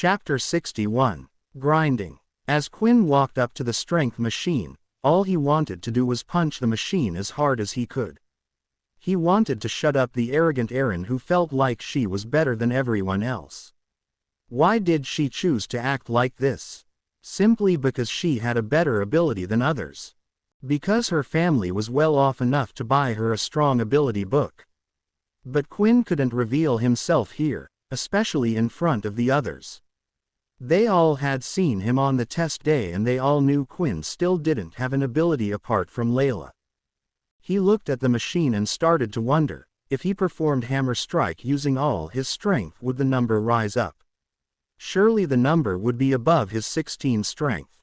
Chapter 61. Grinding. As Quinn walked up to the strength machine, all he wanted to do was punch the machine as hard as he could. He wanted to shut up the arrogant Erin who felt like she was better than everyone else. Why did she choose to act like this? Simply because she had a better ability than others. Because her family was well off enough to buy her a strong ability book. But Quinn couldn't reveal himself here, especially in front of the others. They all had seen him on the test day and they all knew Quinn still didn't have an ability apart from Layla. He looked at the machine and started to wonder, if he performed Hammer Strike using all his strength, would the number rise up? Surely the number would be above his 16 strength.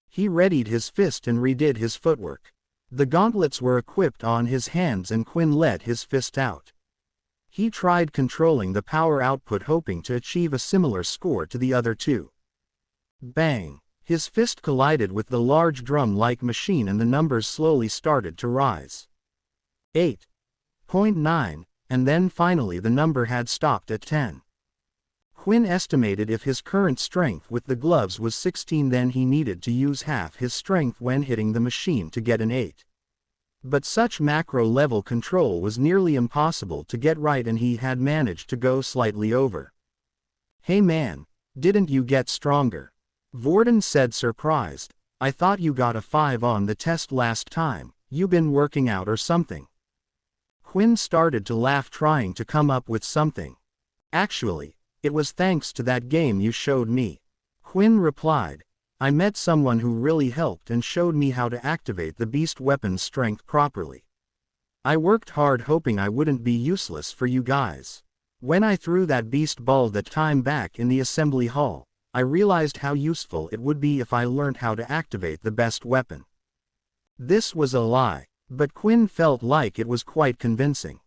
He readied his fist and redid his footwork. The gauntlets were equipped on his hands and Quinn let his fist out. He tried controlling the power output, hoping to achieve a similar score to the other two. Bang! His fist collided with the large drum-like machine and the numbers slowly started to rise. 8.9, and then finally the number had stopped at 10. Quinn estimated if his current strength with the gloves was 16, then he needed to use half his strength when hitting the machine to get an 8. But such macro-level control was nearly impossible to get right and he had managed to go slightly over. "Hey man, didn't you get stronger?" Vorden said, surprised. "I thought you got a 5 on the test last time. You been working out or something?" Quinn started to laugh, trying to come up with something. "Actually, it was thanks to that game you showed me," Quinn replied. "I met someone who really helped and showed me how to activate the beast weapon's strength properly. I worked hard hoping I wouldn't be useless for you guys. When I threw that beast ball that time back in the assembly hall, I realized how useful it would be if I learned how to activate the best weapon." This was a lie, but Quinn felt like it was quite convincing.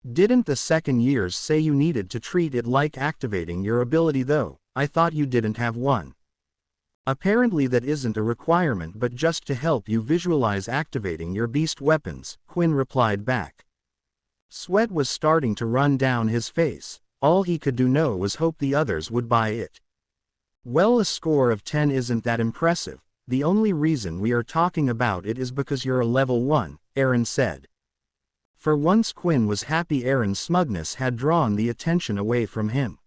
"Didn't the second years say you needed to treat it like activating your ability though? I thought you didn't have one." "Apparently that isn't a requirement, but just to help you visualize activating your beast weapons," Quinn replied back. Sweat was starting to run down his face. All he could do now was hope the others would buy it. "Well, a score of 10 isn't that impressive. The only reason we are talking about it is because you're a level 1, Erin said. For once Quinn was happy Erin's smugness had drawn the attention away from him.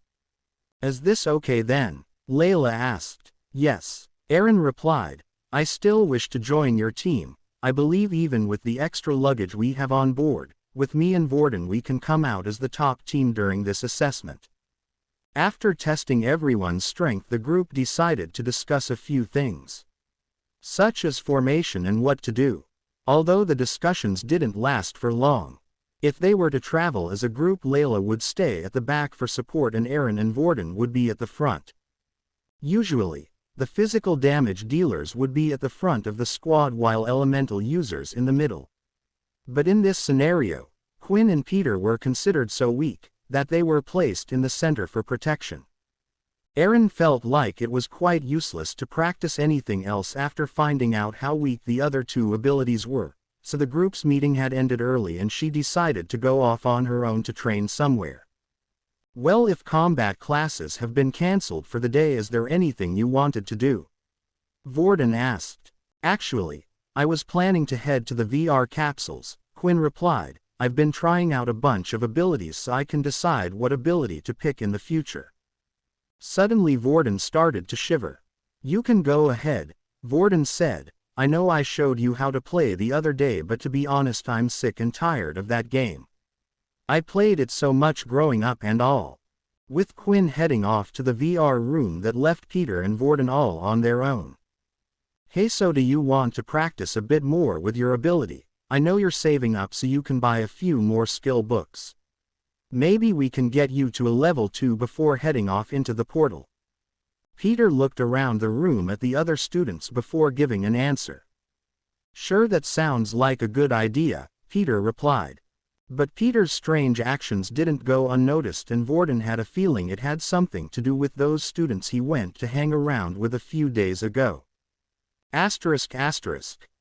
"Is this okay then?" Layla asked. "Yes," Erin replied. "I still wish to join your team. I believe even with the extra luggage we have on board, with me and Vorden we can come out as the top team during this assessment." After testing everyone's strength, the group decided to discuss a few things, such as formation and what to do. Although the discussions didn't last for long. If they were to travel as a group, Layla would stay at the back for support and Erin and Vorden would be at the front. Usually, the physical damage dealers would be at the front of the squad while elemental users in the middle. But in this scenario, Quinn and Peter were considered so weak that they were placed in the center for protection. Erin felt like it was quite useless to practice anything else after finding out how weak the other two abilities were, so the group's meeting had ended early and she decided to go off on her own to train somewhere. "Well, if combat classes have been cancelled for the day, is there anything you wanted to do?" Vorden asked. "Actually, I was planning to head to the VR capsules," Quinn replied. "I've been trying out a bunch of abilities so I can decide what ability to pick in the future." Suddenly Vorden started to shiver. "You can go ahead," Vorden said. "I know I showed you how to play the other day, but to be honest I'm sick and tired of that game. I played it so much growing up and all." With Quinn heading off to the VR room, that left Peter and Vorden all on their own. "Hey, so do you want to practice a bit more with your ability? I know you're saving up so you can buy a few more skill books. Maybe we can get you to a level 2 before heading off into the portal." Peter looked around the room at the other students before giving an answer. "Sure, that sounds like a good idea," Peter replied. But Peter's strange actions didn't go unnoticed and Vorden had a feeling it had something to do with those students he went to hang around with a few days ago.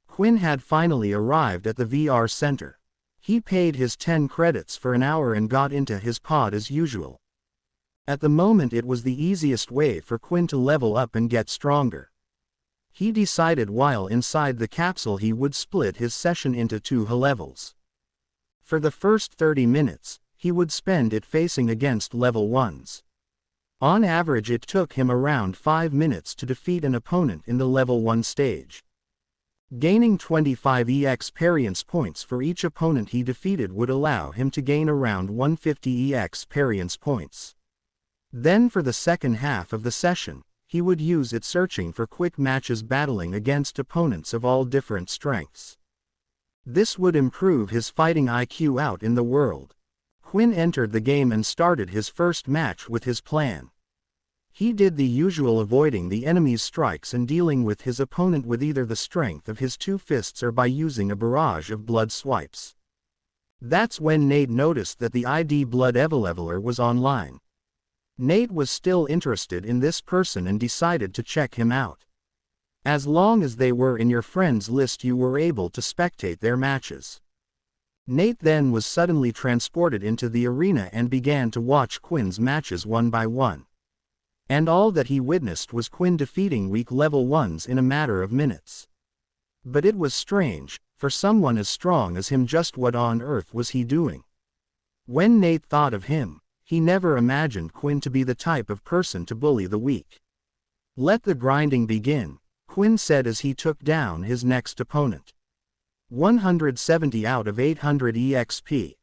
Quinn had finally arrived at the VR center. He paid his 10 credits for an hour and got into his pod as usual. At the moment it was the easiest way for Quinn to level up and get stronger. He decided while inside the capsule he would split his session into 2 levels. For the first 30 minutes, he would spend it facing against level 1s. On average it took him around 5 minutes to defeat an opponent in the level 1 stage. Gaining 25 experience points for each opponent he defeated would allow him to gain around 150 experience points. Then for the second half of the session, he would use it searching for quick matches battling against opponents of all different strengths. This would improve his fighting IQ out in the world. Quinn entered the game and started his first match with his plan. He did the usual, avoiding the enemy's strikes and dealing with his opponent with either the strength of his 2 fists or by using a barrage of blood swipes. That's when Nate noticed that the ID Blood Evileveler was online. Nate was still interested in this person and decided to check him out. As long as they were in your friends list you were able to spectate their matches. Nate then was suddenly transported into the arena and began to watch Quinn's matches one by one. And all that he witnessed was Quinn defeating weak level 1s in a matter of minutes. But it was strange, for someone as strong as him, just what on earth was he doing? When Nate thought of him, he never imagined Quinn to be the type of person to bully the weak. "Let the grinding begin," Quinn said as he took down his next opponent. 170 out of 800 EXP.